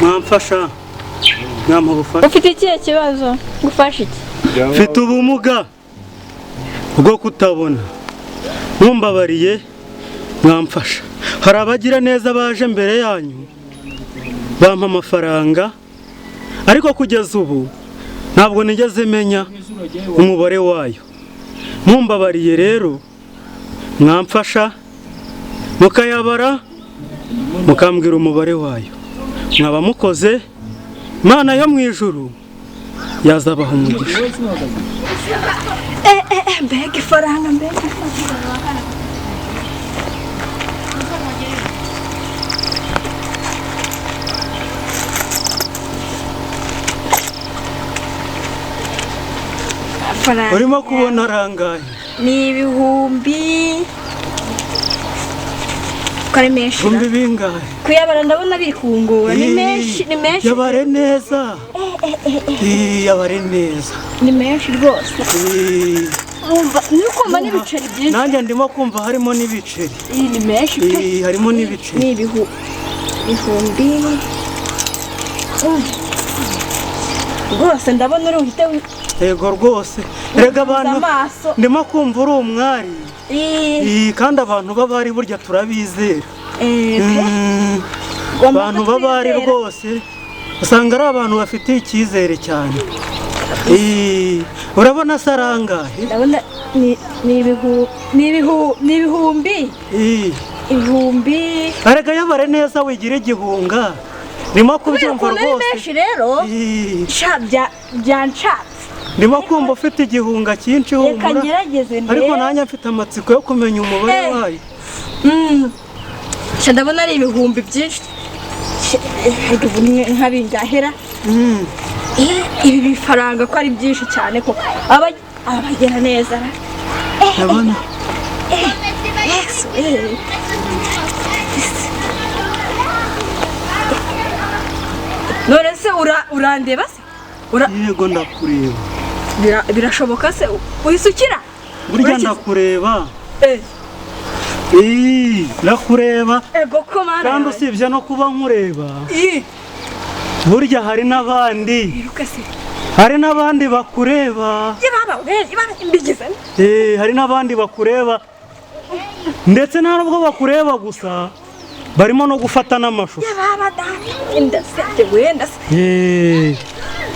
mwamfasha namubufasha. Ufite ikihe kibazo? Gufasha iki? Mfite ubumuga bwo kutabona, mumbabariye mwamfasha. Hari abagira neza baje mbere yanyu bampa amafaranga, ariko kugeza ubu ntabwo nigeze menya umubare wayo. Mumbabariye rero mwamfasha mukayabara mukambwira umubare wayo, mwaba mukoze. Imana yo mu ijuru yazabaho umugisha. Mbega ifaranga, mbega ifaranga. Urimo kubona arangaye? Ni ibihumbi. Kare menshi. Ibihumbi bingahe? Kuyabara ndabona bikungura. Ni menshi, ni menshi. Yabare neza. Yabare neza. Ni menshi rwose. Umva, nukumva n'ibiceri byinshi. Nanjye ndimo kumva harimo n'ibiceri. Ni menshi pe. Harimo n'ibiceri. Ni ibihumbi. Rwose ndabona uruhite. Yego rwose. Erega abantu ndimo kumva uri umwari. Kandi abantu babari burya turabizera. Abantu babari rwose usanga ari abantu bafite icyizere cyane. Urabona sarangahe? Ndabona ni ibihumbi. Ibihumbi. Arega yabare neza wigira igihunga. Ndimo kubyumva rwose. Ni menshi rero. Byanshatse. Ndimo kumva ufite igihunga cyinshi humura. Reka ngerageze ndebe. Ariko nanjye mfite amatsiko yo kumenya umubare wayo. Ndabona ari ibihumbi byinshi. Nkabingahera. Ibi bifaranga ko ari byinshi cyane koko. Abagera neza. Ndabona. None se urandeba se? Yego ndakureba. Birashoboka se uhisukira? Burya ndakureba. Ndakureba. Ego ko mara. Kandi usibye no kuba nkureba. Burya hari n'abandi. Hari n'abandi bakureba. Hari n'abandi bakureba. Ndetse nta nubwo bakureba gusa, barimo no gufata n'amashusho.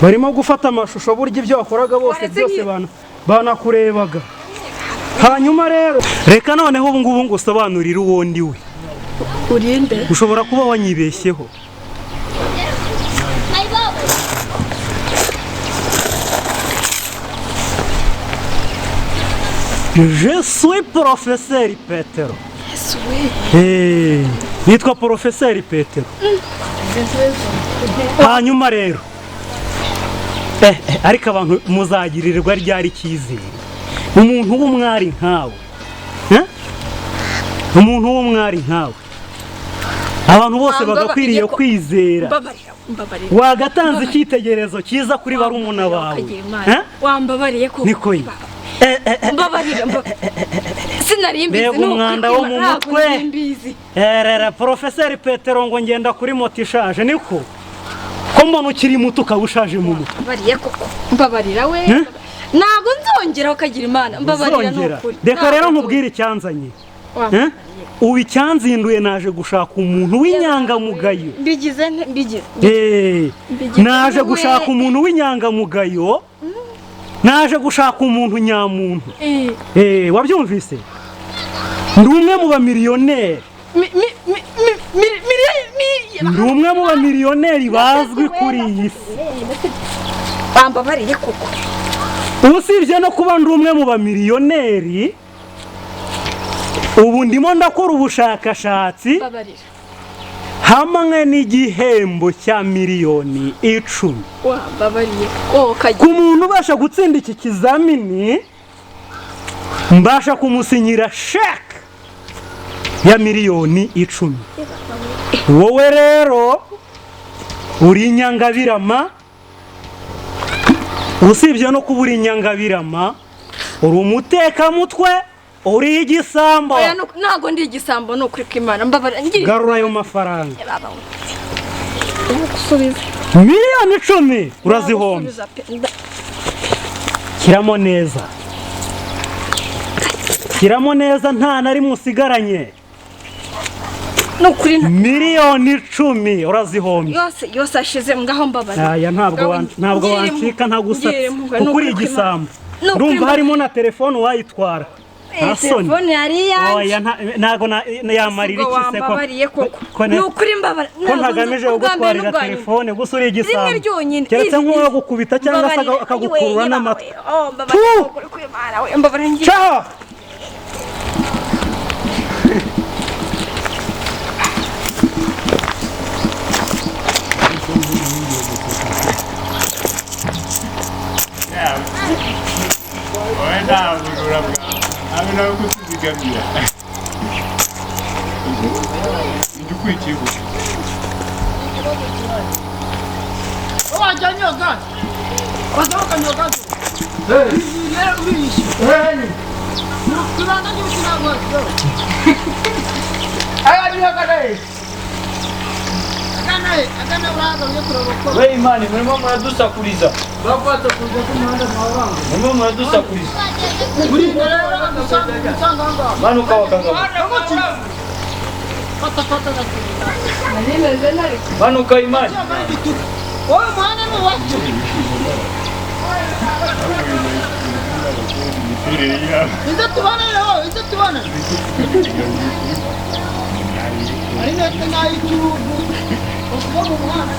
Barimo gufata amashusho burya ibyo wakoraga bose byose banakurebaga. Hanyuma rero reka noneho ubu ngubu ngusobanurira uwo ndi we. Urinde? Ushobora kuba wanyibeshyeho. Je suis professeur Petero. Nitwa professeur Petero. Hanyuma rero ariko abantu muzagirirwa ryari cyizere. Umuntu w'umwari nkawe. Umuntu w'umwari nkawe. Abantu bose bagakwiriye kwizera. Wagatanze icyitegerezo cyiza kuri barumuna bawe. Wambabariye ko. Niko yi. Mbabarira. Sinarimbizi nuko umwanda wo mu mutwe. Professeur Petero ngo ngenda kuri moto ishaje niko. Ko mbona ukiri muto ukabushaje mu mutwe. Mbabariye koko. Mbabarira we. Ntabwo nzongera ukagira Imana. Mbabarira n'ukuri. Reka rero nkubwire icyanzanye. Ubu icyanzinduye naje gushaka umuntu w'inyangamugayo. Mbigize. Naje gushaka umuntu w'inyangamugayo. Naje gushaka umuntu nyamuntu. Wabyumvise? Ndi umwe mu bamiliyoneri. Ndi umwe mu bamiliyoneri bazwi kuri iyi si. Bambabariye koko. Usibye no kuba ndi umwe mu bamiliyoneri, ubu ndimo ndakora ubushakashatsi hamwe n'igihembo cya miliyoni 10 wambabariye ku muntu ubasha gutsinda iki kizamini. Mbasha kumusinyira sheke ya miliyoni 10. Wowe rero uri Nyangabirama, usibye no kuba uri Nyangabirama uri umutekamutwe, uri igisambo. Ntago ndi igisambo, no kuri Imana mbabarira. Garura ayo mafaranga. Gusubiza miliyoni 10 urazihomba. Kiramo neza, kiramo neza, nta na rimwe usigaranye. Nukuri miliyoni 10 urazihomba. Yose ashize ngaho mbabarira. Aya ntabwo wancika ntagusatse kuko uri igisambo. Ndumva harimo na telefone wayitwara. Telefone yari yanjye. Oya ntago yamarira iki se ko nukuri mbabara. Ko ntagamije gutwarira telefone gusa uri igisambo. Keretse nk'uwo gukubita cyangwa akagukurura n'amatwi. Mbabarira ngiye. Ciao. Amina kutuzigamira. Ndukurikiye. Owajanyoga. Wazoka nyoga. Lero bishi. Turana nyushina ngozo. Aya nyoga dai. Akana uraza uyekuroko. We imani murimo muradusakuriza. Bafata kuja kumanda mawanga. Murimo muradusakuriza. Buri rero musanga. Manuka wakanga. Fata. Nimeze nari. Manuka imani. Oya mwana ni wacu. Izo tubana. Arina tena itu. Osmo mwana.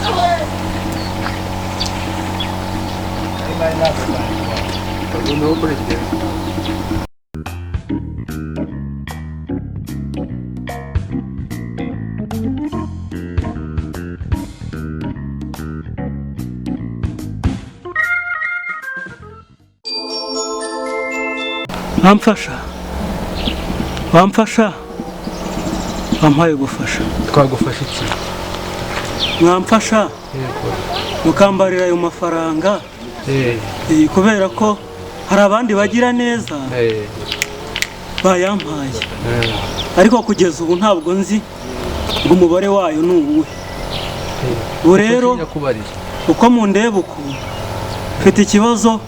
Wamfasha wampaye gufasha. Twagufasha iki? Mwamfasha mukambarira ayo mafaranga. Kubera ko hari abandi bagira neza bayampaye, ariko kugeza ubu ntabwo nzi ngo umubare wayo ni uwuhe. Ubu rero uko mundeba uku mfite ikibazo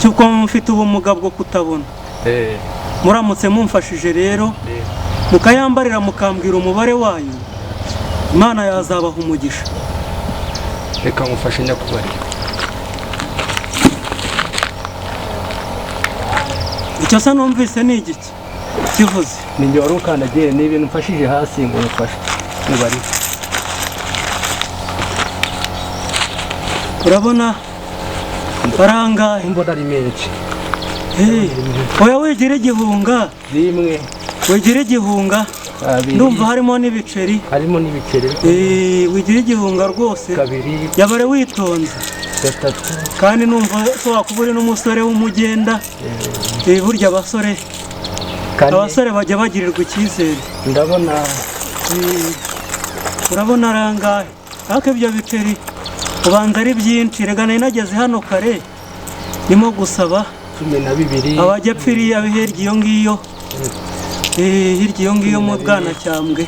cy'uko mfite ubumuga bwo kutabona. Muramutse mumfashije rero mukayambarira mukambwira umubare wayo, Imana yazabaha umugisha. Reka ngufashe nyakubarira. Icyo se numvise ni igiki kivuze? Ni njye wari ukandagiye n'ibintu mfashije hasi ngo ngufashe mubarire. Urabona faranga imbona ari menshi. Oya wegere igihunga. Rimwe. Wegere igihunga. Ndumva harimo n'ibiceri. Harimo n'ibiceri. Wegere igihunga rwose. Kabiri. Yabare witonze. Gatatu. Kandi numva so wakuburi n'umusore w'umugenda. Burya abasore bajya bagirirwa icyizere. Ndabona urabona arangahe? Ariko ibyo biceri ubanza ari byinshi. Rega nari nageze hano kare ndimo gusaba 12 abajya pfiriya hirya iyo ngiyo. Hirya iyo ngiyo mu Bwanacyambwe.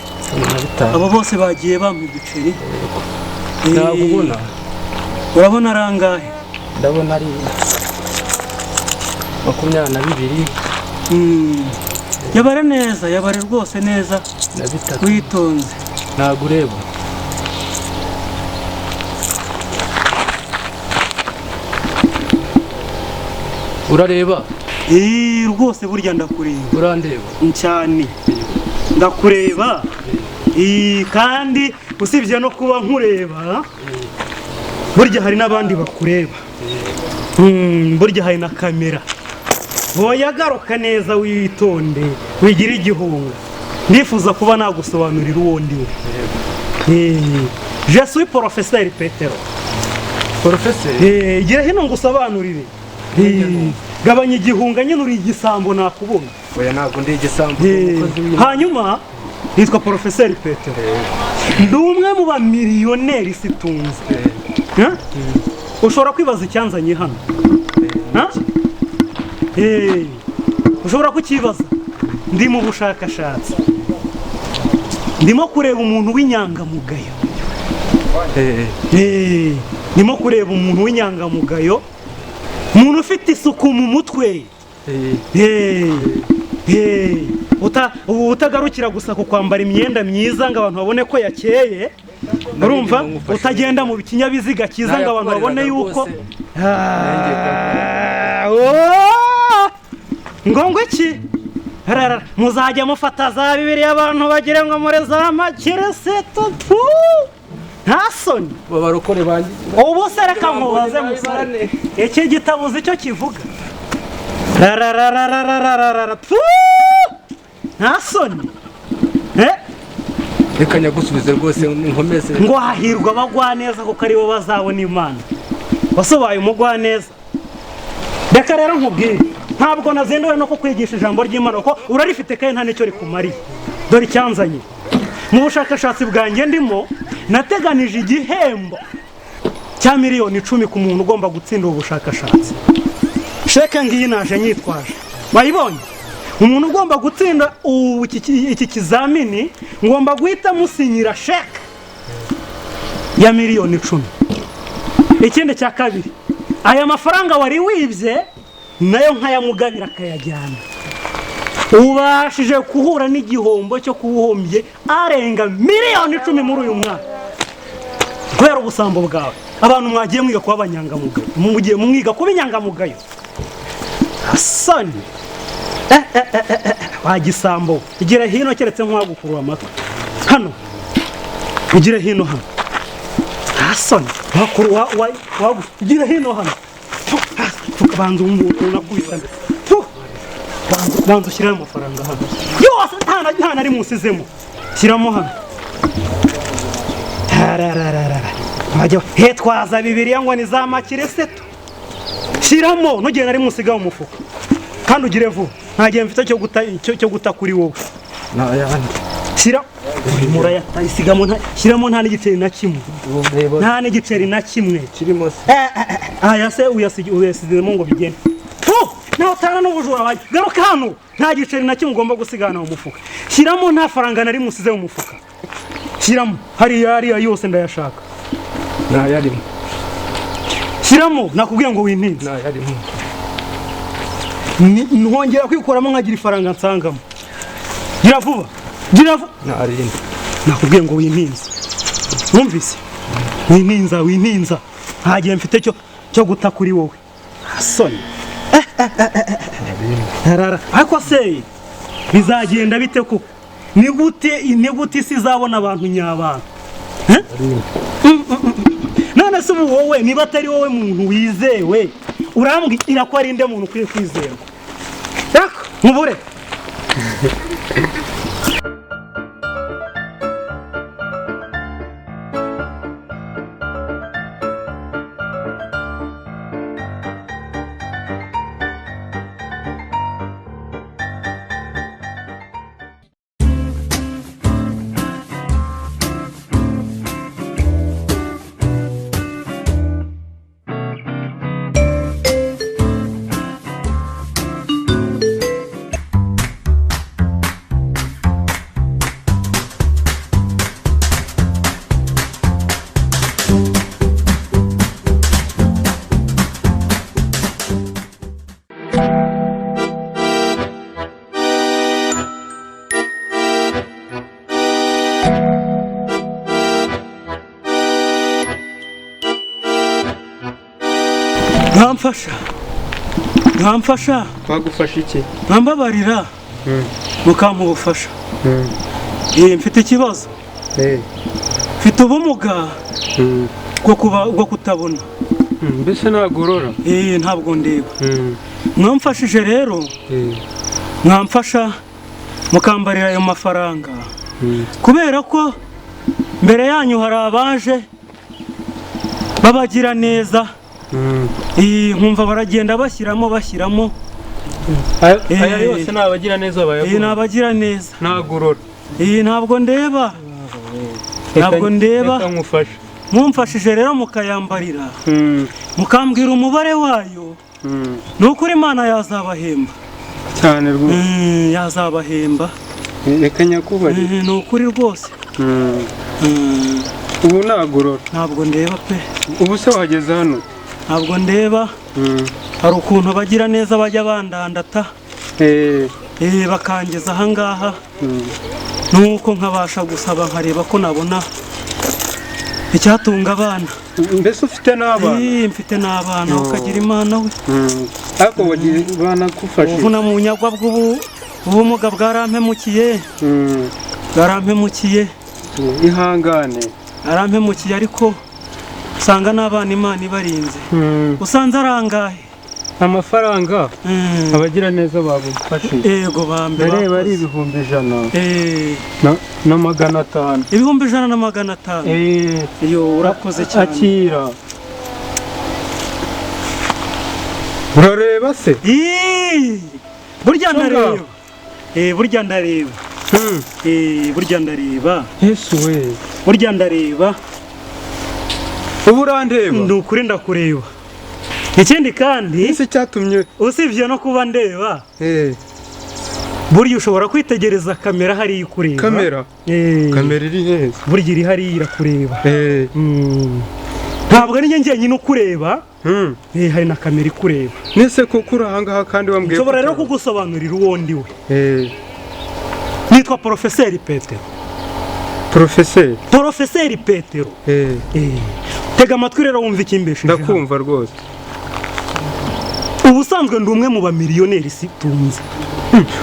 Abo bose bagiye bampa ibiceri. Ntabona. Urabona arangahe? Ndabona ari 22. Yabare neza, yabare rwose neza. Witonze. Ntabwo ureba. Urareba? Rwose burya ndakureba. Urandeba? Cyane. Ndakureba. Kandi usibye no kuba nkureba, burya hari n'abandi bakureba. Burya hari na kamera. Boyagaruka neza witonde, wigira igihunga. Ndifuza kuba nagusobanurira uwo ndiwe. Je suis professeur Petero. Porofeseri. Gira hino ngusobanurire. Gabanya igihunga nyine uri igisambo nakubona. Oya ntabwo ndi igisambo. Hanyuma nitwa professeur Petero. Ndi umwe mu ba miliyoneri situnze. Ushobora kwibaza icyanzanye hano. Ushobora kukibaza. Ndi mu bushakashatsi. Ndimo kureba umuntu w'inyangamugayo. Ndimo kureba umuntu w'inyangamugayo. Umuntu ufite isuku mu mutwe. Utagarukira gusa ku kwambara imyenda myiza ngo abantu babone ko yakeye. Urumva? Utagenda mu kinyabiziga cyiza ngo abantu babone yuko ngongwe ki? Muzajya mufata za Bibiliya abantu bagire ngo muri za makirisito. Nta soni. Babarokore banjye. Ubu se reka nkubaze musore. Iki gitabo uzi icyo kivuga? Nta soni. Reka nyagusubize rwose nkomeze. Ngo hahirwa abagwaneza kuko ari bo bazabona Imana. Wasobaye umugwaneza. Reka rero nkubwire. Ntabwo nazinduwe no kukwigisha ijambo ry'Imana ko urarifite kandi nta nicyo rikumariye. Dore icyanzanye. Mu bushakashatsi bwanjye ndimo nateganije igihembo cya miliyoni 10 ku muntu ugomba gutsinda ubu bushakashatsi. Sheke ngiyi naje nyitwaje. Bayibonye? Umuntu ugomba gutsinda iki kizamini ngomba guhita musinyira sheke ya miliyoni 10. Ikindi cya kabiri. Aya mafaranga wari wibye nayo nkayamugabira akayajyana. Ubashije kuhura n'igihombo cyo kuwuhombye arenga miliyoni 10 muri uyu mwaka. Kubera ubusambo bwawe. Abantu mwagiye mwiga kuba abanyangamugayo. Mugiye mwiga kuba inyangamugayo. Asani. Wagisambo. Igira hino keretse nkwagukurura amatwi. Hano. Igira hino hano. Asani. Wakuru igira hino hano. Banza umuntu nakubisana. Banza ushyiraho amafaranga hano. Yose nta nari musizemo. Shyiramo hano. Twaza Bibiliya ngo ni za makirisito. Shyiramo ntugende ari musigaho umufuka. Kandi ugire vuba. Nta gihe mfite cyo guta kuri wowe. Shyira murayasigamo shyiramo nta n'igiceri na kimwe. Nta n'igiceri na kimwe kirimo se. Aya se uyasigamo ngo bigende. Naho tana n'ubujura waje. Garuka hano. Nta giceri na kimwe ugomba gusigana mu mufuka. Shyiramo nta faranga nari musize mu mufuka. Shyiramo hariya yose ndayashaka. Nta yarimo. Shyiramo nakubwiye ngo wintinze. Nta yarimo. Nhongera kwikuramo nkagira ifaranga nsangamo. Gira vuba. Gira vuba. Nta arimo. Nakubwiye ngo wintinze. Numvise? Wintinza. Nta gihe mfite cyo guta kuri wowe. Asoni. Ariko se bizagenda bite ko ni gute isi zabona abantu nyabana? None se wowe niba atari wowe muntu wizewe urambwira ko ari inde muntu ukwiye kwizera? Nkubure. Nkamfasha. Twagufasha iki? Nkambabarira. Mukampa ubufasha. Mfite ikibazo. Mfite ubumuga bwo kutabona. Mbese nagorora? Ntabwo ndeba. Mwamfashije rero. Mwamfasha mukambarira ayo mafaranga. Kubera ko mbere yanyu hari abaje babagira neza nkumva baragenda bashyiramo aya yose nabagira neza bayaguha nabagira neza nagorora ntabwo ndeba reka ngufashe mumfashije rero mukayambarira mukambwira umubare wayo ni ukuri Imana yazabahemba cyane rwose yazabahemba reka nyakubarira ni ukuri rwose ubu nagorora ntabwo ndeba pe ubu se wageze hano ntabwo ndeba hari ukuntu bagira neza bajya bandandata bakangeza ahangaha nuko nkabasha gusaba nkareba ko nabona icyatunga abana. Mbese ufite n'abana? Mfite n'abana ukagira Imana we. Ariko bagiye banagufasha. Uvuna mu nyagwa bw'ubumuga bwarampemukiye. Bwarampemukiye. Ihangane. Arampemukiye ariko usanga n'abana Imana ibarinze. Usanze arangahe amafaranga abagira neza bagufashe. Yego bambe bareba ari 100 na 500. 100 na 500. Iyo urakoze cyane. Akira. Urareba se? Burya ndareba. Burya ndareba. Burya ndareba. Yesu we. Burya ndareba. Ubu urandeba? Ndukuri ndakureba. Ikindi kandi ese cyatumye usivye no kuba ndeba burya ushobora kwitegereza kamera hari ikureba. Kamera? Kamera iri heza. Burya iri hari irakureba. Ntabwo ari njye nyine ukureba. Hari na kamera ikureba. Nese kuko urahanga kandi wambwiye. Nshobora rero kugusobanurira uwo ndi we. Nitwa Professeur Petero. Professeur? Professeur Petero. Tega amatwi rero wumva ikimbeshe. Ndakumva rwose. Ubusanzwe ndi umwe mu ba miliyoneri situnze.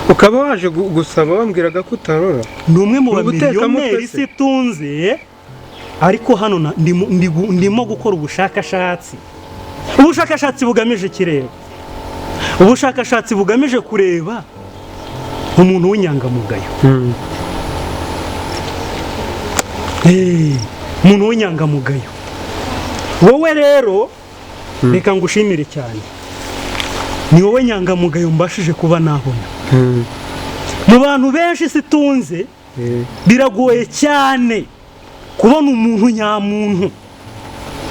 Ukaba waje gusaba wambwiraga ko utarora? Ndi umwe mu ba miliyoneri situnze. Ariko hano ndimo gukora ubushakashatsi. Ubushakashatsi bugamije kireba. Ubushakashatsi bugamije kureba umuntu w'inyangamugayo. Umuntu w'inyangamugayo. Wowe rero reka ngushimire cyane. Ni wowe nyangamugayo mbashije kuba nabona. Mu bantu benshi situnze biragoye cyane kubona umuntu nyamuntu.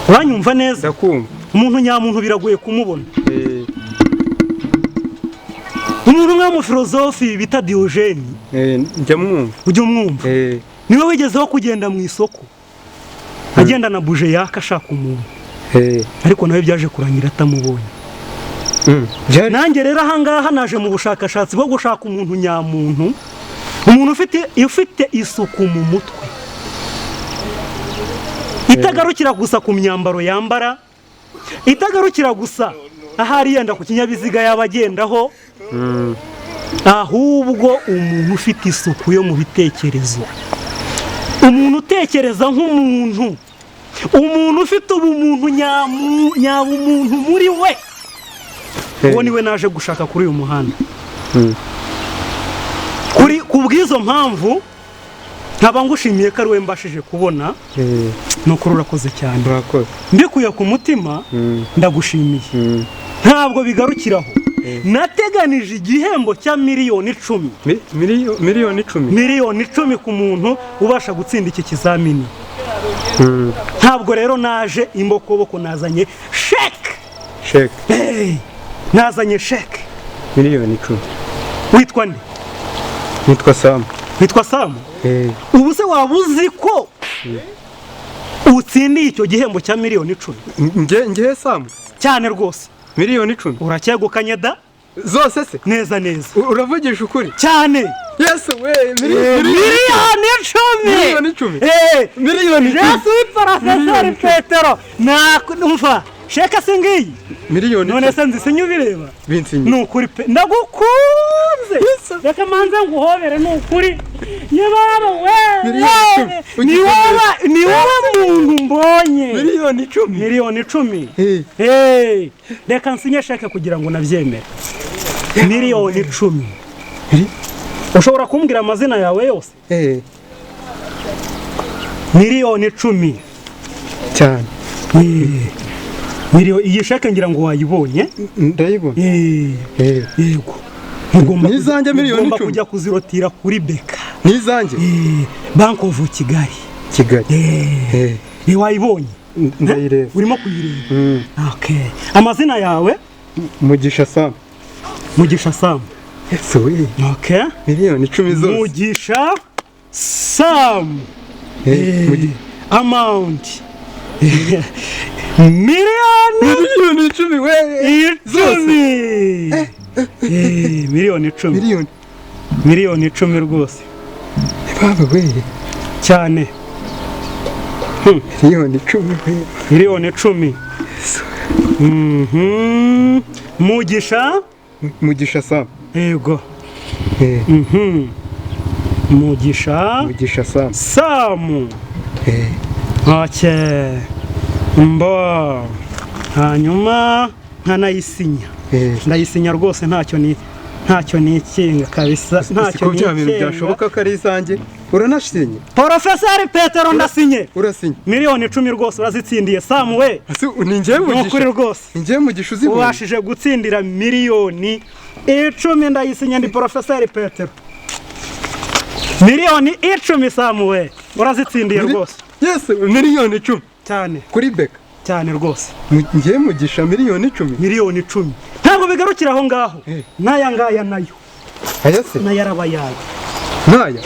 Uranyumva neza? Ndakumva. Umuntu nyamuntu biragoye kumubona. Umuntu nk'umu filozofi bita Diogene. Njya mwumva. Ujye umwumva. Niwe wigezeho kugenda mu isoko. Agenda na buje yaka ashaka umuntu. Ariko nawe byaje kurangira atamubonye. Nanjye rero ahangaha naje mu bushakashatsi bwo gushaka umuntu nyamuntu. Umuntu ufite isuku mu mutwe. Itagarukira gusa ku myambaro yambara. Itagarukira gusa ahari yenda ku kinyabiziga yabagendaho. Ahubwo umuntu ufite isuku yo mu bitekerezo. Umuntu utekereza nk'umuntu. Umuntu ufite ubumuntu nyabumuntu muri we. Uwo niwe naje gushaka kuri uyu muhanda. Kubw'izo mpamvu nkaba ngushimiye ko ari we mbashije kubona. Nuko urakoze cyane. Mbikuye ku mutima ndagushimiye. Ntabwo bigarukiraho. Nateganije igihembo cya miliyoni 10. Miliyoni 10? Miliyoni 10 ku muntu ubasha gutsinda iki kizamini. Ntabwo rero naje imbokoboko nazanye sheke. Nazanye sheke. Miliyoni 10. Witwa nde? Nitwa Sam. Witwa Sam? Ubu se waba uzi ko utsindiye icyo gihembo cya miliyoni 10? Ngewe Sam? Cyane rwose. Miliyoni 10? Uracyegukanye da? Zose se? Neza neza. Uravugisha ukuri? Cyane. Yesu we, miliyoni 10. Miliyoni 10. Yesu Professeur Petero. Umva, sheka singiyi. Miliyoni. None se nzi sinyubireba. Binsinyi. Nukuri pe. Ndagukunze. Reka manze nguhobere nukuri. Yebaba we. Ni wowe muntu mbonye. Miliyoni 10. Miliyoni 10. Reka nsinye sheke kugira ngo nabyemere. Miliyoni 10. Ushobora kumbwira amazina yawe yose? miliyoni 10 cyane. Iyi sheke ngira ngo wayibonye. Ndayibona. Yego. Nizanjye miliyoni 10. Ugomba kujya kuzirotira kuri Beka. Nizanjye. Bank of Kigali. Wayibonye? Ndayireba. Urimo kuyireba? Okay. Amazina yawe? Mugisha Sam. Mugisha Sam. Ese we. Okay. Miliyoni 10 zose. Mugisha Sam. Amount. Miliyoni 10 we. Miliyoni 10. Miliyoni 10 rwose. Baba we. Cyane. Miliyoni 10 we. Miliyoni 10. Mugisha Sam. Yego. Mugisha Sam. Okay. Mbo. Hanyuma nkanayisinya. Ndayisinya rwose ntacyo nikinga kabisa. Ntacyo bintu byashoboka ko ari isange. Uranashinye. Professor Petero ndasinye. Urasinye. Miliyoni 10 rwose urazitsindiye Sam we. Ni njye Mugisha. Nukuri rwose. Njye Mugisha uzibona. Ubashije gutsindira miliyoni 10 ndayisinya ndi Professor Petero. Miliyoni 10 Sam we. Urazitsindiye rwose. Yes, miliyoni 10. Cyane. Kuri Beka. Cyane rwose. Njye Mugisha miliyoni 10. Miliyoni 10. Ntabwo bigarukira aho ngaho. Naya ngaya nayo. Aya se? Naya araba yawe. Naya?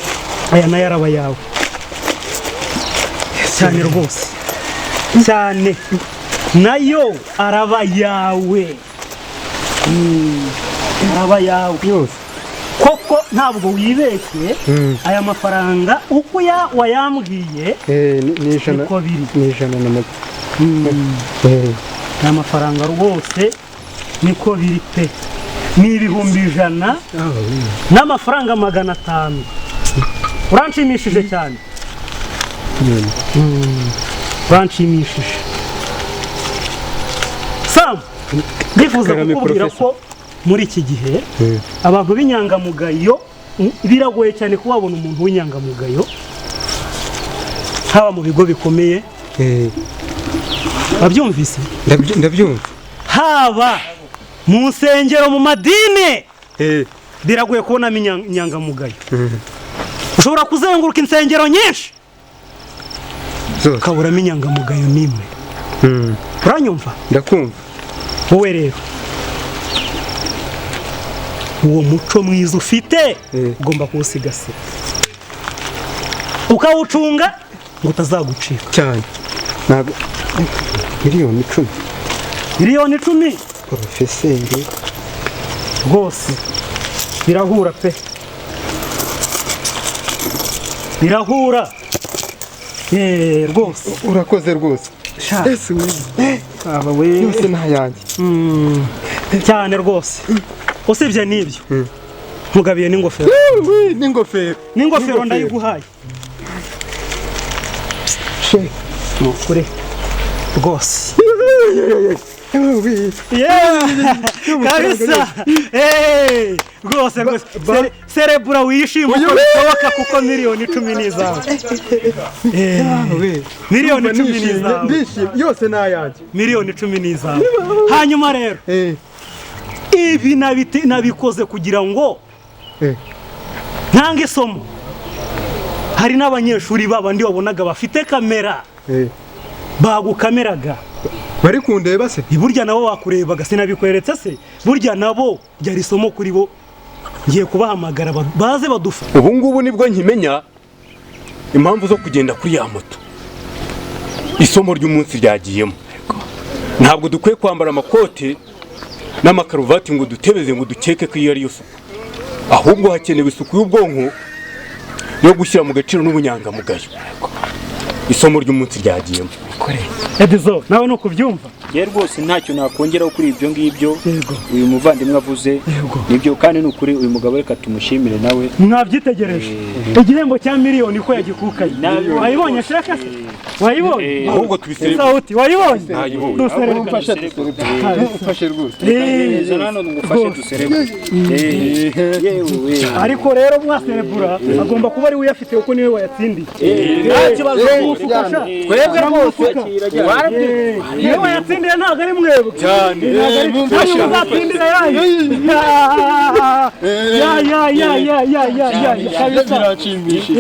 Aya naya araba yawe. Cyane rwose. Cyane. Nayo araba yawe. Araba yawe. Yose. Koko ntabwo wibeshye aya mafaranga uko wayambwiye ni ijana na make. Aya mafaranga rwose niko biri pe. Ni ibihumbi 100 n'amafaranga 500. Uranshimishije cyane. Uranshimishije. Sam, ndifuza kukubwira ko muri iki gihe abantu b'inyangamugayo biragoye cyane kubabona umuntu w'inyangamugayo haba mu bigo bikomeye. Babyumvise? Ndabyumva. Haba mu nsengero mu madini biragoye kubonamo inyangamugayo. Ushobora kuzenguruka insengero nyinshi ukaburamo inyangamugayo n'imwe. Uranyumva? Ndakumva. Wowe rero uwo muco mwiza ufite ugomba kuwusigasira ukawucunga ngo utazagucika cyane. Ntabwo miliyoni 10. Miliyoni 10 Profeseri rwose birahura pe. Birahura. Rwose urakoze rwose. Ese aba we yose nayanjye. Cyane rwose. Usibye n'ibyo nkugabiye n'ingofero. N'ingofero ndayiguhaye. Nukuri rwose. Kabisa. Rwose cerebura wishima uko bishoboka kuko miliyoni 10 nizawe. Miliyoni 10 nizawe. Ndishimye yose nayanjye. Miliyoni 10 nizawe. Hanyuma rero ibi nabikoze kugira ngo ntange isomo. Hari n'abanyeshuri babandi wabonaga bafite kamera bagukameraga bari kundeba se. Burya nabo bakurebaga sinabikweretse se. Burya nabo byari isomo kuri bo. Ngiye kubahamagara baze badufa. Ubu ngubu nibwo nkimenya impamvu zo kugenda kuri ya moto. Isomo ry'umunsi ryagiyemo. Ntabwo dukwiye kwambara amakote n'amakaruvati ngo dutebeze ngo dukeke ko iyo ari yo suku. Ahubwo hakenewe isuku y'ubwonko yo gushyira mu gaciro n'ubunyangamugayo. Isomo ry'umunsi ryagiyemo. Edizo nawe no kubyumva. Ye rwose ntacyo nakongeraho kuri ibyo ngibyo. Uyu muvandimwe avuze nibyo kandi n'ukuri uyu mugabo reka tumushimire nawe. Mwabyitegereje. Igihembo cya miliyoni ko yagikukanye. Wayibonye shaka se? wayibonye ahubwo tubiserebure sauti wayibonye ntayibonye duserebure umfashe rwose zana hano ngufashe duserebure yewe ariko rero mwaserebura agomba kuba ari we uyafite kuko niwe wayatsindiye nta kibazo twebwe rwose niwe wayatsindiye ntabwo ari mwebwe cyane ntabwo muzatsindira yayo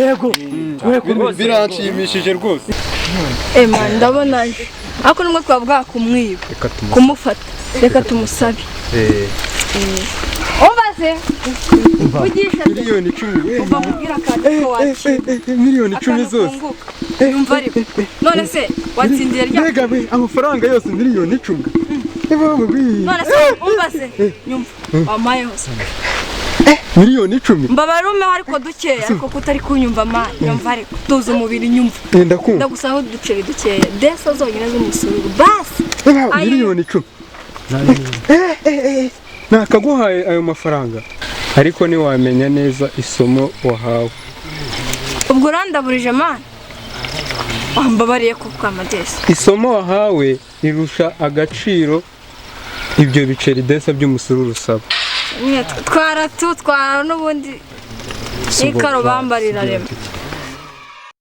yego biranshimishije rwose man ndabona ariko nubwo twavuga kumwiba kumufata reka tumusabe umbaze ugisha miliyoni 10 uva mubwira kandi ko watsindiye miliyoni 10 zose yumva ariko none se watsindiye rya mbega we amafaranga yose miliyoni 10 none se umbaze nyumva wamaye hose miliyoni 10 mbabarume ariko dukeya ariko kutari kunyumva ma nyumva ariko tuza umubiri nyumva ndakumva ndagusaba uduceri dukeya desa zonyine z'umusuru basi miliyoni 10 nakaguhaye ayo mafaranga ariko ntiwamenya neza isomo wahawe ubwo urandaburije mani wambabariye kuko amadesi isomo wahawe rirusha agaciro ibyo biceri desa by'umusuru rusaba twara n'ubundi n'ikaro bambarira rema